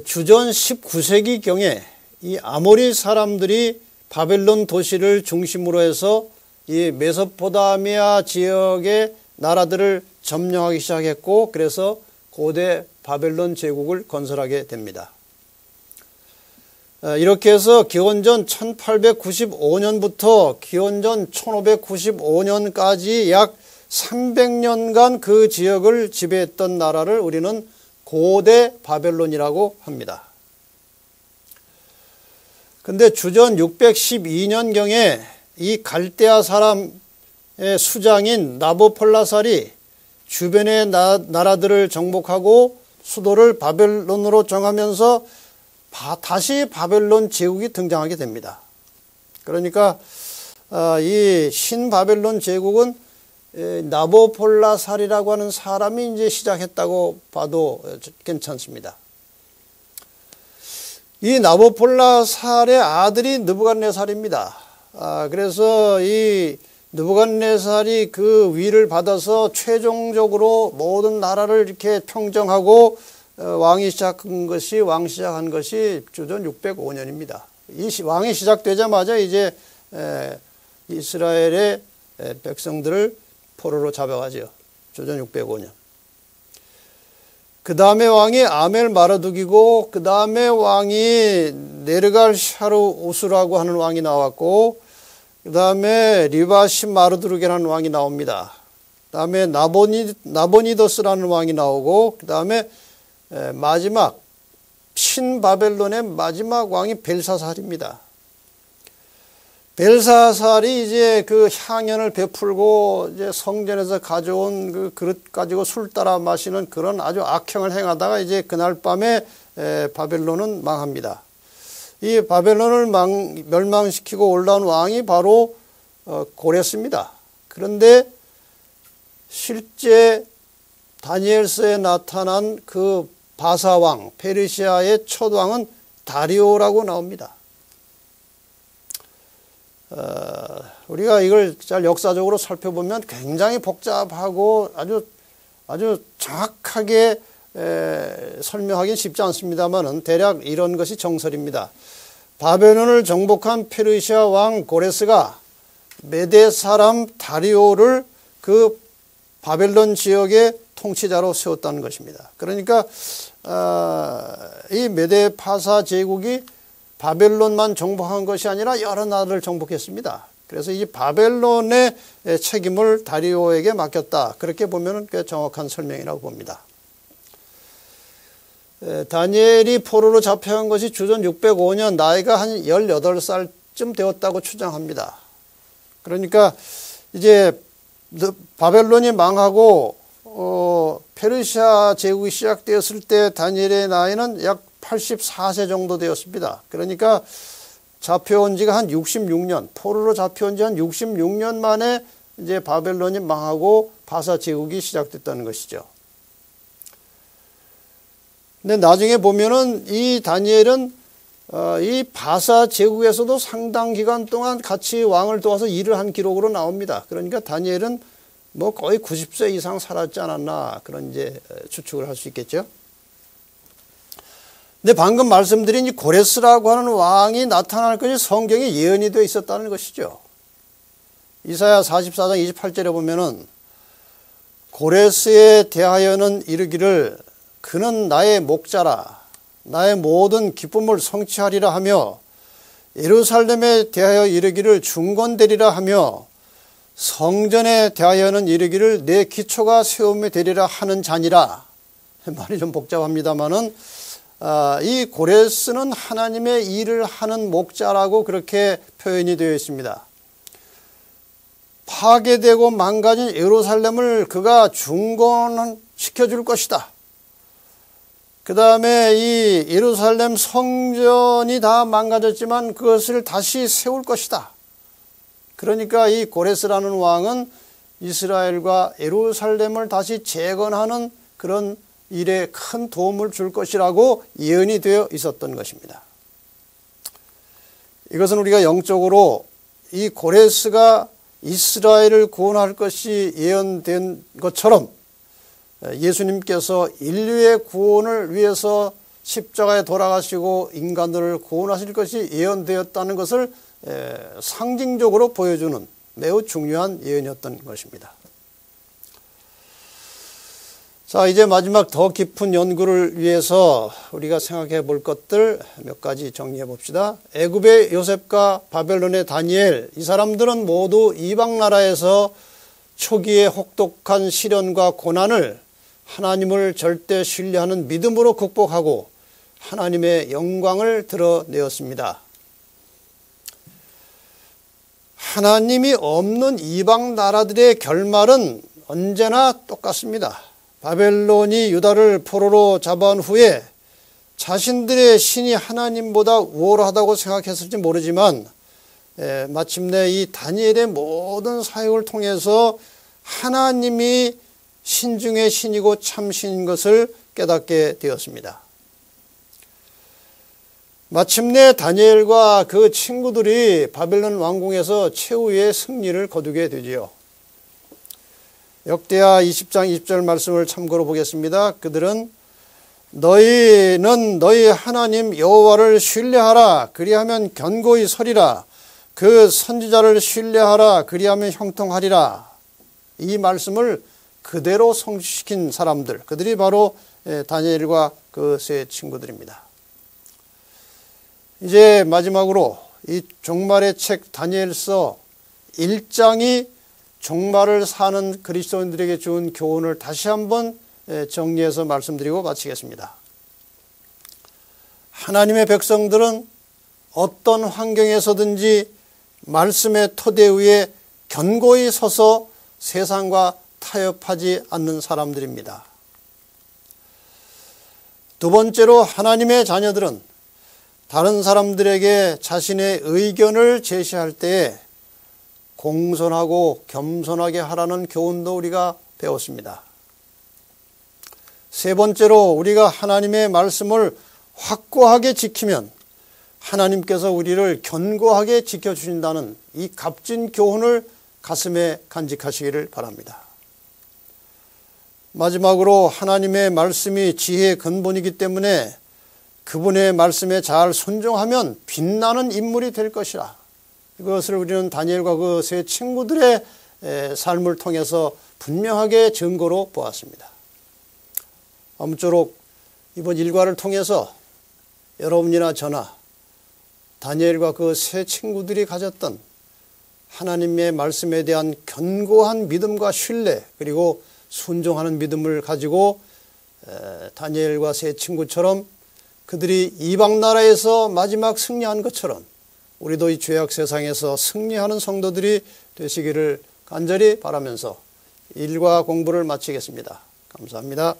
주전 19세기경에 이 아모리 사람들이 바벨론 도시를 중심으로 해서 이 메소포타미아 지역의 나라들을 점령하기 시작했고 그래서 고대 바벨론 제국을 건설하게 됩니다. 이렇게 해서 기원전 1895년부터 기원전 1595년까지 약 300년간 그 지역을 지배했던 나라를 우리는 고대 바벨론이라고 합니다. 근데 주전 612년경에 이 갈대아 사람의 수장인 나보폴라살이 주변의 나라들을 정복하고 수도를 바벨론으로 정하면서 다시 바벨론 제국이 등장하게 됩니다. 그러니까 이 신바벨론 제국은 나보폴라살이라고 하는 사람이 이제 시작했다고 봐도 괜찮습니다. 이 나보폴라살의 아들이 느부갓네살입니다. 그래서 이 느부갓네살이 그 위를 받아서 최종적으로 모든 나라를 이렇게 평정하고 왕이 시작한 것이 주전 605년입니다. 이 왕이 시작되자마자 이제 이스라엘의 백성들을 포로로 잡아가죠. 주전 605년. 그 다음에 왕이 아멜 마르둑이고, 그 다음에 왕이 네르갈 샤르우스라고 하는 왕이 나왔고, 그 다음에 리바시 마르두르게라는 왕이 나옵니다. 그 다음에 나보니더스라는 왕이 나오고, 그 다음에 마지막 신바벨론의 마지막 왕이 벨사살입니다. 벨사살이 이제 그 향연을 베풀고 이제 성전에서 가져온 그 그릇 가지고 술 따라 마시는 그런 아주 악행을 행하다가 이제 그날 밤에 바벨론은 망합니다. 이 바벨론을 멸망시키고 올라온 왕이 바로 고레스입니다. 그런데 실제 다니엘서에 나타난 그 바사왕, 페르시아의 첫 왕은 다리오라고 나옵니다. 우리가 이걸 잘 역사적으로 살펴보면 굉장히 복잡하고 아주 정확하게 설명하기는 쉽지 않습니다만은 대략 이런 것이 정설입니다. 바벨론을 정복한 페르시아 왕 고레스가 메대 사람 다리오를 그 바벨론 지역의 통치자로 세웠다는 것입니다. 그러니까 이 메대 파사 제국이 바벨론만 정복한 것이 아니라 여러 나라를 정복했습니다. 그래서 이 바벨론의 책임을 다리오에게 맡겼다. 그렇게 보면 꽤 정확한 설명이라고 봅니다. 다니엘이 포로로 잡혀간 것이 주전 605년 나이가 한 18살쯤 되었다고 추정합니다. 그러니까 이제 바벨론이 망하고 페르시아 제국이 시작되었을 때 다니엘의 나이는 약 84세 정도 되었습니다. 그러니까 잡혀온 지가 한 66년, 포로로 잡혀온 지 한 66년 만에 이제 바벨론이 망하고 바사 제국이 시작됐다는 것이죠. 근데 나중에 보면은 이 다니엘은 이 바사 제국에서도 상당 기간 동안 같이 왕을 도와서 일을 한 기록으로 나옵니다. 그러니까 다니엘은 뭐 거의 90세 이상 살았지 않았나 그런 이제 추측을 할 수 있겠죠. 근데 방금 말씀드린 이 고레스라고 하는 왕이 나타날 것이 성경에 예언이 되어 있었다는 것이죠. 이사야 44장 28절에 보면은 고레스에 대하여는 이르기를 그는 나의 목자라 나의 모든 기쁨을 성취하리라 하며 예루살렘에 대하여 이르기를 중건되리라 하며 성전에 대하여는 이르기를 내 기초가 세움이 되리라 하는 자니라. 말이 좀 복잡합니다만은 이 고레스는 하나님의 일을 하는 목자라고 그렇게 표현이 되어 있습니다. 파괴되고 망가진 예루살렘을 그가 중건시켜줄 것이다. 그 다음에 이 예루살렘 성전이 다 망가졌지만 그것을 다시 세울 것이다. 그러니까 이 고레스라는 왕은 이스라엘과 예루살렘을 다시 재건하는 그런 일에 큰 도움을 줄 것이라고 예언이 되어 있었던 것입니다. 이것은 우리가 영적으로 이 고레스가 이스라엘을 구원할 것이 예언된 것처럼 예수님께서 인류의 구원을 위해서 십자가에 돌아가시고 인간들을 구원하실 것이 예언되었다는 것을 상징적으로 보여주는 매우 중요한 예언이었던 것입니다. 자, 이제 마지막 더 깊은 연구를 위해서 우리가 생각해 볼 것들 몇 가지 정리해 봅시다. 애굽의 요셉과 바벨론의 다니엘, 이 사람들은 모두 이방 나라에서 초기의 혹독한 시련과 고난을 하나님을 절대 신뢰하는 믿음으로 극복하고 하나님의 영광을 드러내었습니다. 하나님이 없는 이방 나라들의 결말은 언제나 똑같습니다. 바벨론이 유다를 포로로 잡아온 후에 자신들의 신이 하나님보다 우월하다고 생각했을지 모르지만 마침내 이 다니엘의 모든 사역을 통해서 하나님이 신 중의 신이고 참 신인 것을 깨닫게 되었습니다. 마침내 다니엘과 그 친구들이 바벨론 왕궁에서 최후의 승리를 거두게 되지요. 역대하 20장 20절 말씀을 참고로 보겠습니다. 그들은 너희는 너희 하나님 여호와를 신뢰하라. 그리하면 견고히 서리라. 그 선지자를 신뢰하라. 그리하면 형통하리라. 이 말씀을 그대로 성취시킨 사람들, 그들이 바로 다니엘과 그 세 친구들입니다. 이제 마지막으로 이 종말의 책 다니엘서 1장이 종말을 사는 그리스도인들에게 준 교훈을 다시 한번 정리해서 말씀드리고 마치겠습니다. 하나님의 백성들은 어떤 환경에서든지 말씀의 토대 위에 견고히 서서 세상과 타협하지 않는 사람들입니다. 두 번째로 하나님의 자녀들은 다른 사람들에게 자신의 의견을 제시할 때에 공손하고 겸손하게 하라는 교훈도 우리가 배웠습니다. 세 번째로 우리가 하나님의 말씀을 확고하게 지키면 하나님께서 우리를 견고하게 지켜주신다는 이 값진 교훈을 가슴에 간직하시기를 바랍니다. 마지막으로 하나님의 말씀이 지혜의 근본이기 때문에 그분의 말씀에 잘 순종하면 빛나는 인물이 될 것이라. 이것을 우리는 다니엘과 그 세 친구들의 삶을 통해서 분명하게 증거로 보았습니다. 아무쪼록 이번 일과를 통해서 여러분이나 저나 다니엘과 그 세 친구들이 가졌던 하나님의 말씀에 대한 견고한 믿음과 신뢰 그리고 순종하는 믿음을 가지고 다니엘과 세 친구처럼 그들이 이방 나라에서 마지막 승리한 것처럼 우리도 이 죄악 세상에서 승리하는 성도들이 되시기를 간절히 바라면서 일과 공부를 마치겠습니다. 감사합니다.